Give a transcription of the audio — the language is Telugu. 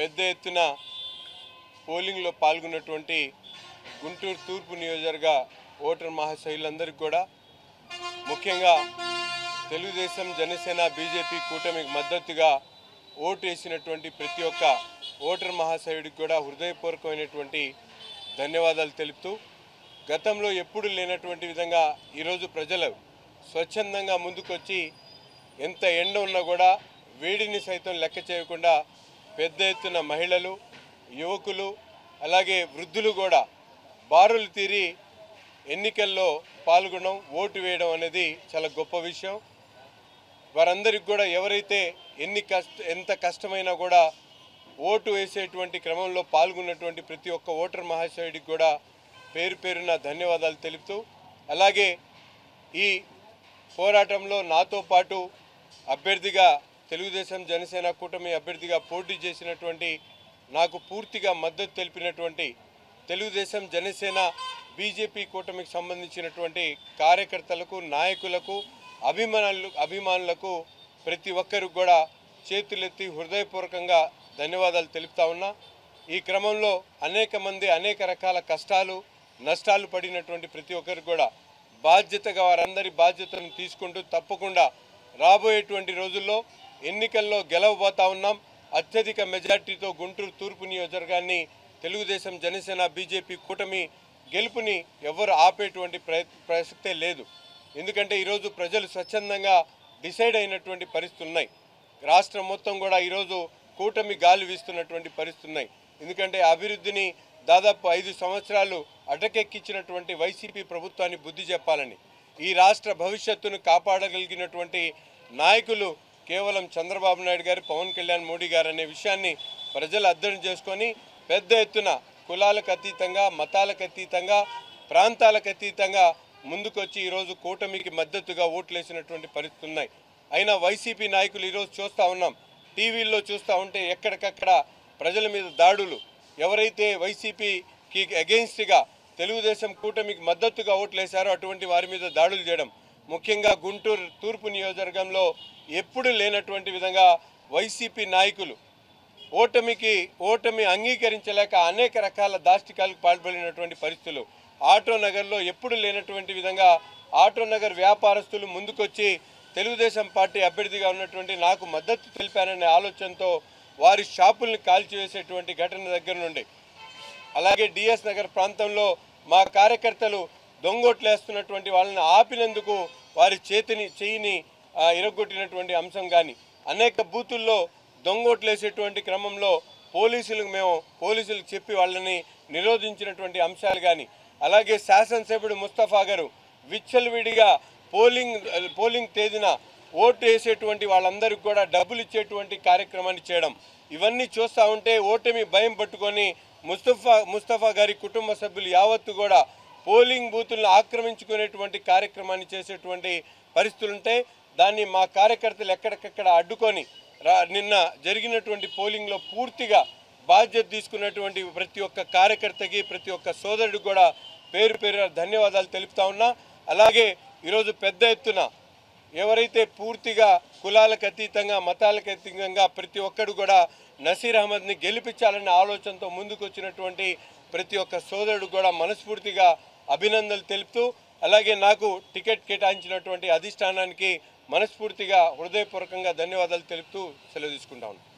పెద్ద ఎత్తున పోలింగ్లో పాల్గొన్నటువంటి గుంటూరు తూర్పు నియోజకవర్గ ఓటర్ మహాశయులందరికీ కూడా ముఖ్యంగా తెలుగుదేశం జనసేన బీజేపీ కూటమికి మద్దతుగా ఓటు వేసినటువంటి ప్రతి ఒక్క ఓటర్ మహాశయుడికి కూడా హృదయపూర్వకమైనటువంటి ధన్యవాదాలు తెలుపుతూ గతంలో ఎప్పుడు లేనటువంటి విధంగా ఈరోజు ప్రజలు స్వచ్ఛందంగా ముందుకొచ్చి ఎంత ఎండ ఉన్నా కూడా వేడిని సైతం లెక్క చేయకుండా పెద్ద ఎత్తున మహిళలు యువకులు అలాగే వృద్ధులు కూడా బారులు తీరి ఎన్నికల్లో పాల్గొనడం ఓటు వేయడం అనేది చాలా గొప్ప విషయం. వారందరికీ కూడా ఎవరైతే ఎంత కష్టమైనా కూడా ఓటు వేసేటువంటి క్రమంలో పాల్గొన్నటువంటి ప్రతి ఒక్క ఓటర్ మహాశయుడికి కూడా పేరు పేరున ధన్యవాదాలు తెలుపుతూ అలాగే ఈ పోరాటంలో నాతో పాటు అభ్యర్థిగా తెలుగుదేశం జనసేన కూటమి అభ్యర్థిగా పోటీ చేసినటువంటి నాకు పూర్తిగా మద్దతు తెలిపినటువంటి తెలుగుదేశం జనసేన బీజేపీ కూటమికి సంబంధించినటువంటి కార్యకర్తలకు నాయకులకు అభిమానులకు ప్రతి ఒక్కరికి కూడా చేతులెత్తి హృదయపూర్వకంగా ధన్యవాదాలు తెలుపుతా ఉన్నా. ఈ క్రమంలో అనేక మంది అనేక రకాల కష్టాలు నష్టాలు పడినటువంటి ప్రతి ఒక్కరికి కూడా బాధ్యతగా వారందరి బాధ్యతను తీసుకుంటూ తప్పకుండా రాబోయేటువంటి రోజుల్లో ఎన్నికల్లో గెలవబోతా ఉన్నాం. అత్యధిక మెజార్టీతో గుంటూరు తూర్పు నియోజకవర్గాన్ని తెలుగుదేశం జనసేన బీజేపీ కూటమి గెలుపుని ఎవరు ఆపేటువంటి ప్రసక్తే లేదు. ఎందుకంటే ఈరోజు ప్రజలు స్వచ్ఛందంగా డిసైడ్ అయినటువంటి పరిస్థితులు ఉన్నాయి. రాష్ట్రం మొత్తం కూడా ఈరోజు కూటమి గాలి వీస్తున్నటువంటి పరిస్థితులు ఉన్నాయి. ఎందుకంటే అభివృద్ధిని దాదాపు 5 సంవత్సరాలు అటకెక్కించినటువంటి వైసీపీ ప్రభుత్వాన్ని బుద్ధి చెప్పాలని ఈ రాష్ట్ర భవిష్యత్తును కాపాడగలిగినటువంటి నాయకులు కేవలం చంద్రబాబు నాయుడు గారు, పవన్ కళ్యాణ్, మోడీ గారు అనే విషయాన్ని ప్రజలు అర్థం చేసుకొని పెద్ద ఎత్తున కులాలకు అతీతంగా మతాలకు అతీతంగా ప్రాంతాలకు అతీతంగా ముందుకొచ్చి ఈరోజు కూటమికి మద్దతుగా ఓట్లేసినటువంటి పరిస్థితులు ఉన్నాయి. అయినా వైసీపీ నాయకులు ఈరోజు చూస్తూ ఉన్నాం, టీవీల్లో చూస్తూ ఉంటే ఎక్కడికక్కడ ప్రజల మీద దాడులు, ఎవరైతే వైసీపీకి అగెయిన్స్ట్గా తెలుగుదేశం కూటమికి మద్దతుగా ఓట్లేశారో అటువంటి వారి మీద దాడులు చేయడం, ముఖ్యంగా గుంటూరు తూర్పు నియోజకవర్గంలో ఎప్పుడు లేనటువంటి విధంగా వైసీపీ నాయకులు ఓటమి అంగీకరించలేక అనేక రకాల దాష్టికాలకు పాల్పడినటువంటి పరిస్థితులు. ఆటో నగర్లో ఎప్పుడు లేనటువంటి విధంగా ఆటో నగర్ వ్యాపారస్తులు ముందుకొచ్చి తెలుగుదేశం పార్టీ అభ్యర్థిగా ఉన్నటువంటి నాకు మద్దతు తెలిపారనే ఆలోచనతో వారి షాపుల్ని కాల్చివేసేటువంటి ఘటన దగ్గర నుండి అలాగే డిఎస్ నగర్ ప్రాంతంలో మా కార్యకర్తలు దొంగోట్లేస్తున్నటువంటి వాళ్ళని ఆపినందుకు వారి చెయ్యిని ఇరగొట్టినటువంటి అంశం కానీ అనేక బూతుల్లో దొంగోట్లేసేటువంటి క్రమంలో పోలీసులకు చెప్పి వాళ్ళని నిరోధించినటువంటి అంశాలు కానీ అలాగే శాసనసభ్యుడు ముస్తఫా గారు విచ్చలవిడిగా పోలింగ్ తేదీన ఓటు వేసేటువంటి వాళ్ళందరికీ కూడా డబ్బులు ఇచ్చేటువంటి కార్యక్రమాన్ని చేయడం, ఇవన్నీ చూస్తూ ఉంటే ఓటమి భయం పట్టుకొని ముస్తఫా గారి కుటుంబ సభ్యులు యావత్తు కూడా పోలింగ్ బూతులను ఆక్రమించుకునేటువంటి కార్యక్రమాన్ని చేసేటువంటి పరిస్థితులుంటే దాన్ని మా కార్యకర్తలు ఎక్కడికక్కడ అడ్డుకొని నిన్న జరిగినటువంటి పోలింగ్లో పూర్తిగా బాధ్యత తీసుకున్నటువంటి ప్రతి ఒక్క కార్యకర్తకి ప్రతి ఒక్క సోదరుడికి కూడా పేరు ధన్యవాదాలు తెలుపుతా ఉన్నా. అలాగే ఈరోజు పెద్ద ఎత్తున ఎవరైతే పూర్తిగా కులాలకు అతీతంగా మతాలకు అతీతంగా ప్రతి ఒక్కడు కూడా నసీర్ అహ్మద్ని గెలిపించాలనే ఆలోచనతో ముందుకు వచ్చినటువంటి ప్రతి ఒక్క సోదరుడు కూడా మనస్ఫూర్తిగా అభినందనలు తెలుపుతూ అలాగే నాకు టికెట్ కేటాయించినటువంటి అధిష్టానానికి మనస్ఫూర్తిగా హృదయపూర్వకంగా ధన్యవాదాలు తెలుపుతూ సెలవు తీసుకుంటా ఉన్నాను.